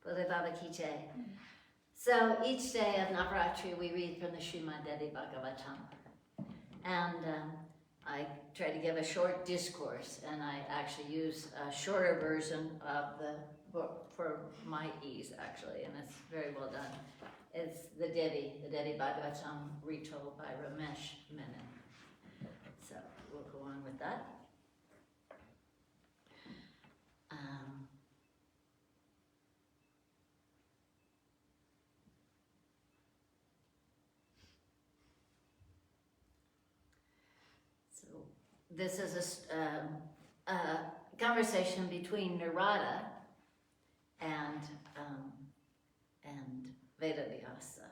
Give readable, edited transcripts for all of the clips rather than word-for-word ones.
Pulibhavakiche. So each day of Navratri we read from the Srimad Devi Bhagavatam. And I try to give a short discourse, and I actually use a shorter version of the book for my ease, actually, and it's very well done. It's the Devi Bhagavatam, retold by Ramesh Menon. So we'll go on with that. This is a conversation between Narada and Vedavyasa,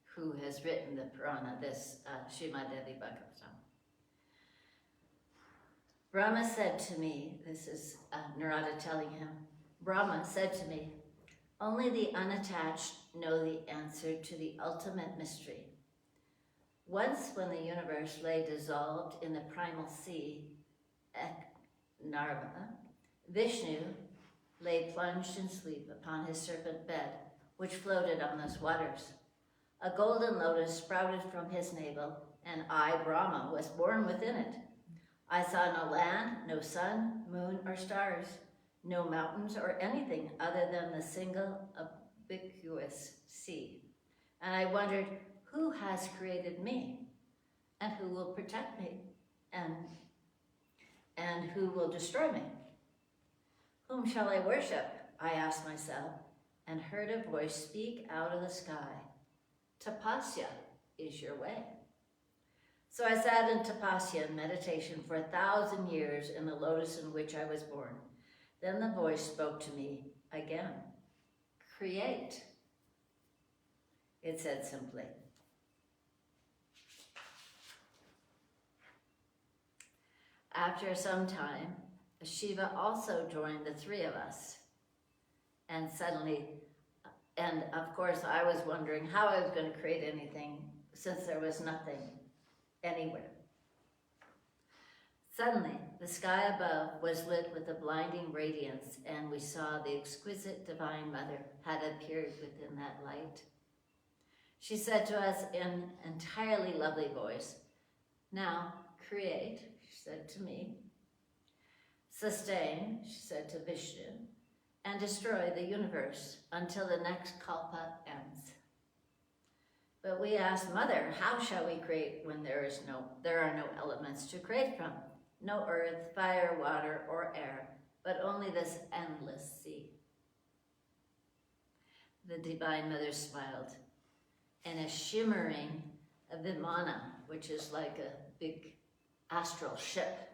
who has written the Purana, this Srimad Devi Bhagavatam. Brahma said to me, this is Narada telling him, Brahma said to me, only the unattached know the answer to the ultimate mystery. Once when the universe lay dissolved in the primal sea, Narva, Vishnu lay plunged in sleep upon his serpent bed, which floated on those waters. A golden lotus sprouted from his navel, and I, Brahma, was born within it. I saw no land, no sun, moon, or stars, no mountains or anything other than the single ubiquitous sea. And I wondered, who has created me? And who will protect me? And who will destroy me? Whom shall I worship? I asked myself, and heard a voice speak out of the sky. Tapasya is your way. So I sat in tapasya and meditation for 1,000 years in the lotus in which I was born. Then the voice spoke to me again. Create, it said simply. After some time, Shiva also joined the three of us. And suddenly, and of course I was wondering how I was going to create anything since there was nothing anywhere. Suddenly, the sky above was lit with a blinding radiance, and we saw the exquisite Divine Mother had appeared within that light. She said to us in an entirely lovely voice, now create, she said to me, sustain, she said to Vishnu, and destroy the universe until the next kalpa ends. But we asked, Mother, how shall we create when there are no elements to create from? No earth, fire, water, or air, but only this endless sea. The Divine Mother smiled, and a shimmering vimana, which is like a big astral ship,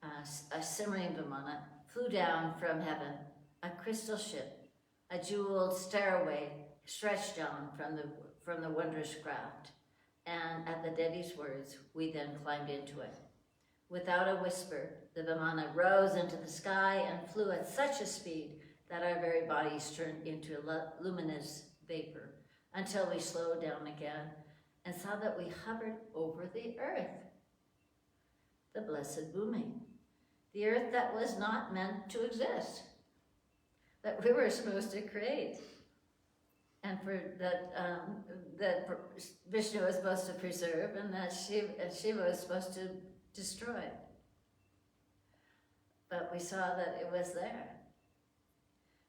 a shimmering vimana, flew down from heaven, a crystal ship, a jeweled stairway stretched down from the wondrous craft, and at the Devi's words, we then climbed into it. Without a whisper, the vimana rose into the sky and flew at such a speed that our very bodies turned into luminous vapor until we slowed down again and saw that we hovered over the earth, the blessed Bhumi, the earth that was not meant to exist, that we were supposed to create, and that Vishnu was supposed to preserve, and that Shiva was supposed to destroy. But we saw that it was there.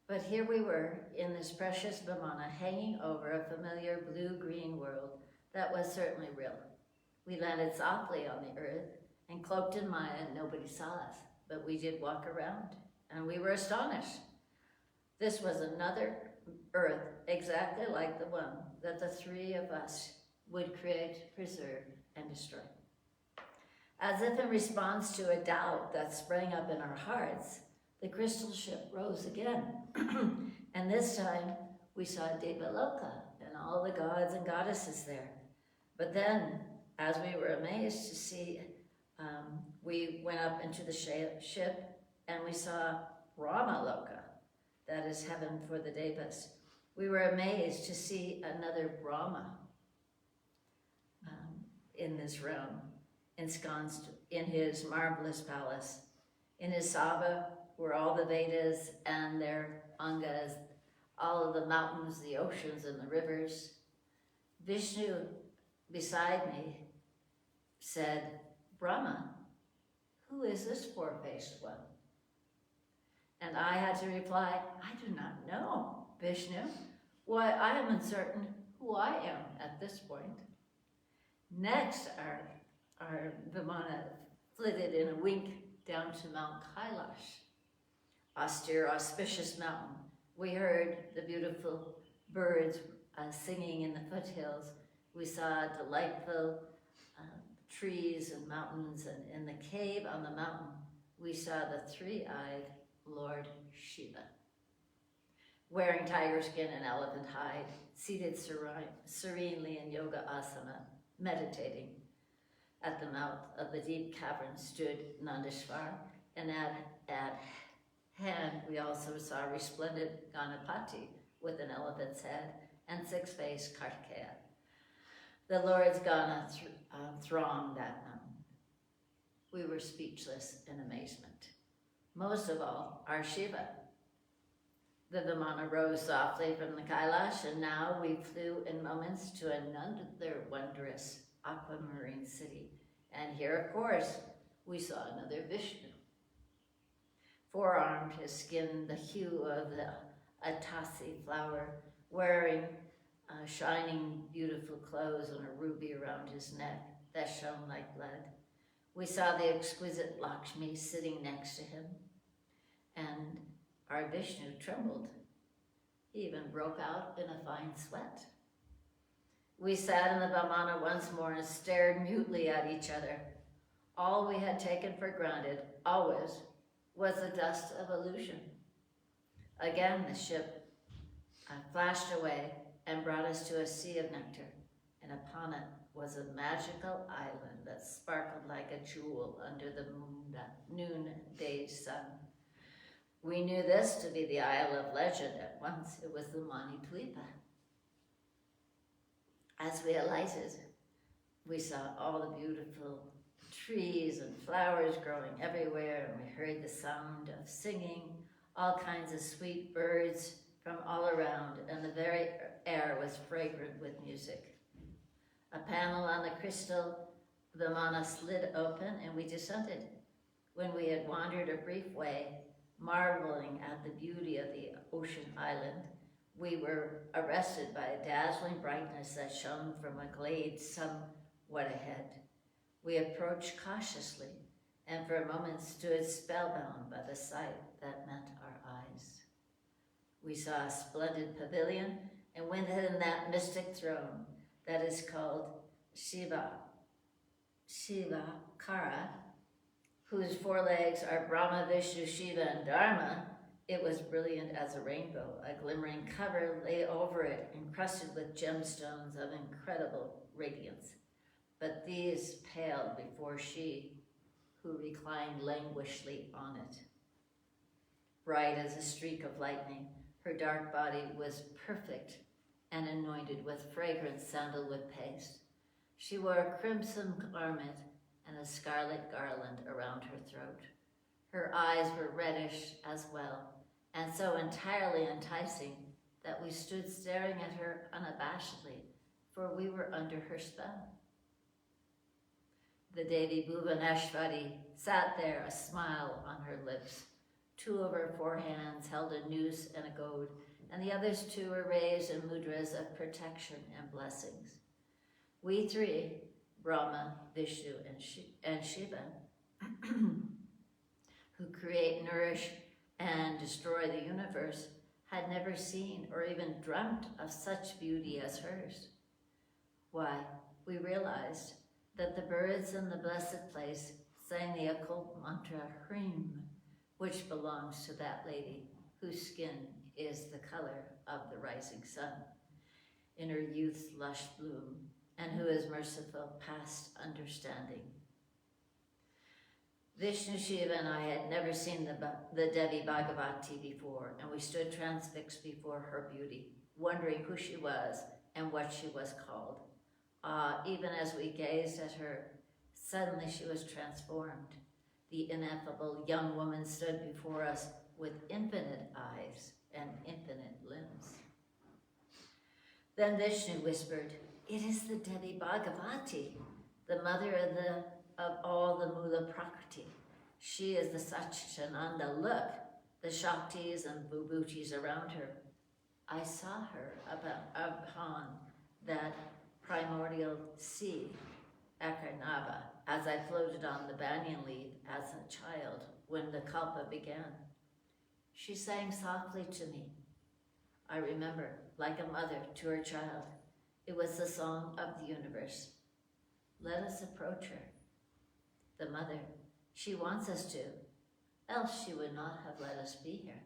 But here we were in this precious vimana hanging over a familiar blue-green world that was certainly real. We landed softly on the earth and cloaked in Maya, and nobody saw us. But we did walk around, and we were astonished. This was another earth exactly like the one that the three of us would create, preserve, and destroy. As if in response to a doubt that sprang up in our hearts, the crystal ship rose again. And this time we saw Devaloka and all the gods and goddesses there. But then, as we were amazed to see, we went up into the ship and we saw Ramaloka, that is heaven for the Devas. We were amazed to see another Brahma in this realm, ensconced in his marvelous palace, in his Sava were all the Vedas and their Angas, all of the mountains, the oceans, and the rivers. Vishnu, beside me, said, Brahma, who is this four-faced one? And I had to reply, I do not know, Vishnu. Why, I am uncertain who I am at this point. Next, our Vimana flitted in a wink down to Mount Kailash, austere, auspicious mountain. We heard the beautiful birds singing in the foothills. We saw delightful trees and mountains, and in the cave on the mountain, we saw the three-eyed Lord Shiva, wearing tiger skin and elephant hide, seated serenely in yoga asana, meditating. At the mouth of the deep cavern stood Nandeshwar, and at hand we also saw resplendent Ganapati with an elephant's head and six-faced Kartikeya. The Lord's Gana thronged that mountain. We were speechless in amazement. Most of all, our Shiva. The Vimana rose softly from the Kailash, and now we flew in moments to another wondrous aquamarine city. And here, of course, we saw another Vishnu. Four-armed, his skin the hue of the atasi flower, wearing shining, beautiful clothes and a ruby around his neck that shone like lead. We saw the exquisite Lakshmi sitting next to him, and our Vishnu trembled. He even broke out in a fine sweat. We sat in the Vimana once more and stared mutely at each other. All we had taken for granted, always, was the dust of illusion. Again, the ship flashed away and brought us to a sea of nectar, and upon it was a magical island that sparkled like a jewel under the noonday sun. We knew this to be the Isle of Legend at once. It was the Manitwipa. As we alighted, we saw all the beautiful trees and flowers growing everywhere, and we heard the sound of singing, all kinds of sweet birds from all around, and the very air was fragrant with music. A panel on the crystal Vimana slid open, and we descended. When we had wandered a brief way, marveling at the beauty of the ocean island, we were arrested by a dazzling brightness that shone from a glade somewhat ahead. We approached cautiously, and for a moment stood spellbound by the sight that met our eyes. We saw a splendid pavilion, and within that mystic throne that is called Shivakara, whose four legs are Brahma, Vishnu, Shiva, and Dharma, it was brilliant as a rainbow. A glimmering cover lay over it, encrusted with gemstones of incredible radiance. But these paled before she, who reclined languishingly on it. Bright as a streak of lightning, her dark body was perfect and anointed with fragrant sandalwood paste. She wore a crimson garment and a scarlet garland around her throat. Her eyes were reddish as well, and so entirely enticing that we stood staring at her unabashedly, for we were under her spell. The Devi Bhuvaneshwari sat there, a smile on her lips. Two of her four hands held a noose and a goad, and the others two were raised in mudras of protection and blessings. We three, Brahma, Vishnu, and Shiva, who create, nourish, and destroy the universe, had never seen or even dreamt of such beauty as hers. Why, we realized that the birds in the blessed place sang the occult mantra Hrim, which belongs to that lady whose skin is the color of the rising sun, in her youth's lush bloom, and who is merciful past understanding. Vishnu, Shiva, and I had never seen the Devi Bhagavati before, and we stood transfixed before her beauty, wondering who she was and what she was called. Even as we gazed at her, suddenly she was transformed. the ineffable young woman stood before us with infinite eyes and infinite limbs. Then Vishnu whispered, "It is the Devi Bhagavati, the mother of all the Mula Prakriti. She is the Satchitananda. Look, the Shaktis and Vibhutis around her. I saw her upon that primordial sea, Akarnava, as I floated on the banyan leaf as a child when the Kalpa began. She sang softly to me. I remember, like a mother to her child. It was the song of the universe. Let us approach her. The mother, she wants us to, else she would not have let us be here."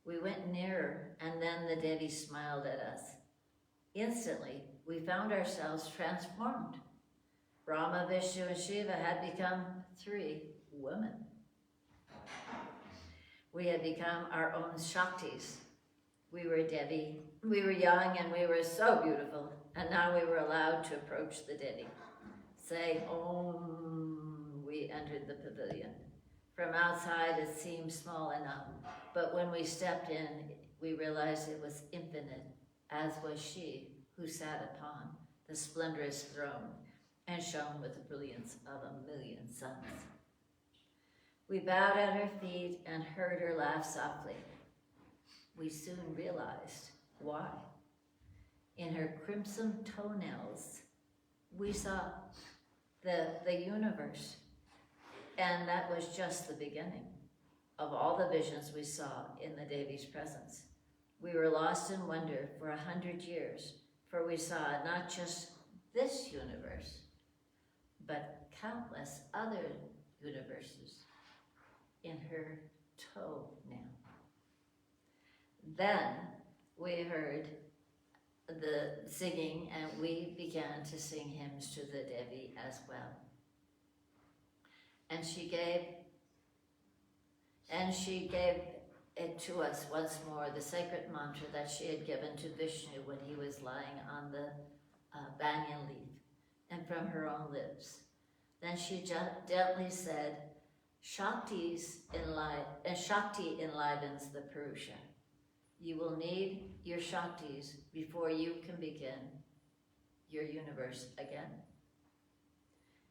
We went nearer, and then the Devi smiled at us. Instantly, we found ourselves transformed. Brahma, Vishnu, and Shiva had become 3 women. We had become our own Shaktis. We were Devi, we were young, and we were so beautiful, and now we were allowed to approach the Devi. Saying Om, we entered the pavilion. From outside, it seemed small enough, but when we stepped in, we realized it was infinite, as was she who sat upon the splendorous throne and shone with the brilliance of 1,000,000 suns. We bowed at her feet and heard her laugh softly. We soon realized why. In her crimson toenails, we saw the universe, and that was just the beginning of all the visions we saw in the Devi's presence. We were lost in wonder for 100 years, for we saw not just this universe, but countless other universes in her toenail. Then we heard the singing, and we began to sing hymns to the Devi as well. And she gave it to us once more, the sacred mantra that she had given to Vishnu when he was lying on the banyan leaf, and from her own lips. Then she gently said, Shakti enlivens the Purusha. You will need your Shaktis before you can begin your universe again.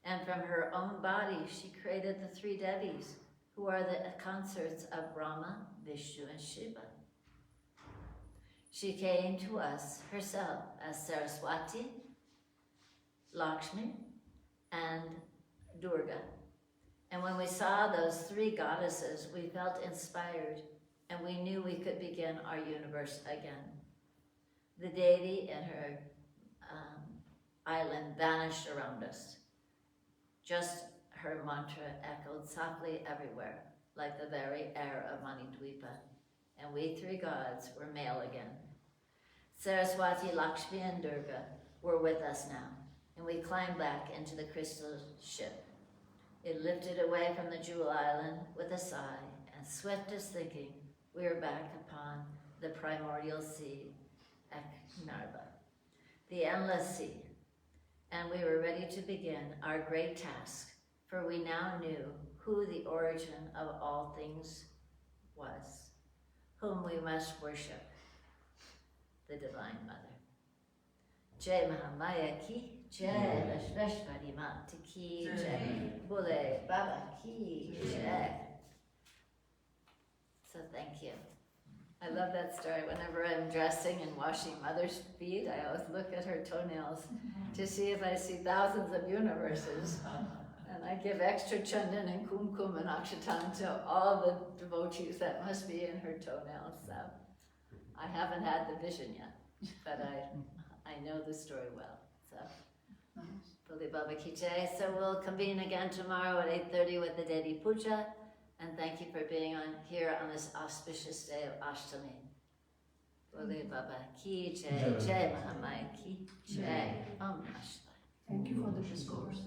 And from her own body, she created the 3 Devis, who are the consorts of Brahma, Vishnu, and Shiva. She came to us herself as Saraswati, Lakshmi, and Durga. And when we saw those 3 goddesses, we felt inspired, and we knew we could begin our universe again. The Devi and her island vanished around us. Just her mantra echoed softly everywhere, like the very air of Manidvipa, and we 3 gods were male again. Saraswati, Lakshmi, and Durga were with us now, and we climbed back into the crystal ship. It lifted away from the Jewel Island with a sigh, and swift as thinking, we were back upon the primordial sea, Akarnava, the endless sea, and we were ready to begin our great task, for we now knew who the origin of all things was, whom we must worship, the Divine Mother. Jai Mahamaya ki, Jai Vashveshwari Mata ki, Jai Bole Baba ki, Jai. So thank you. I love that story. Whenever I'm dressing and washing Mother's feet, I always look at her toenails to see if I see thousands of universes. And I give extra chandan and kumkum and akshatan to all the devotees that must be in her toenails. So I haven't had the vision yet, but I know the story well. So, Bole Baba Ki Jai. So we'll convene again tomorrow at 8:30 with the Devi Puja. And thank you for being here on this auspicious day of Ashtami. Bole Baba Ki Jai, Jai Mahamaya Ki Jai. Om Namah Shivaya. Thank you for the discourse.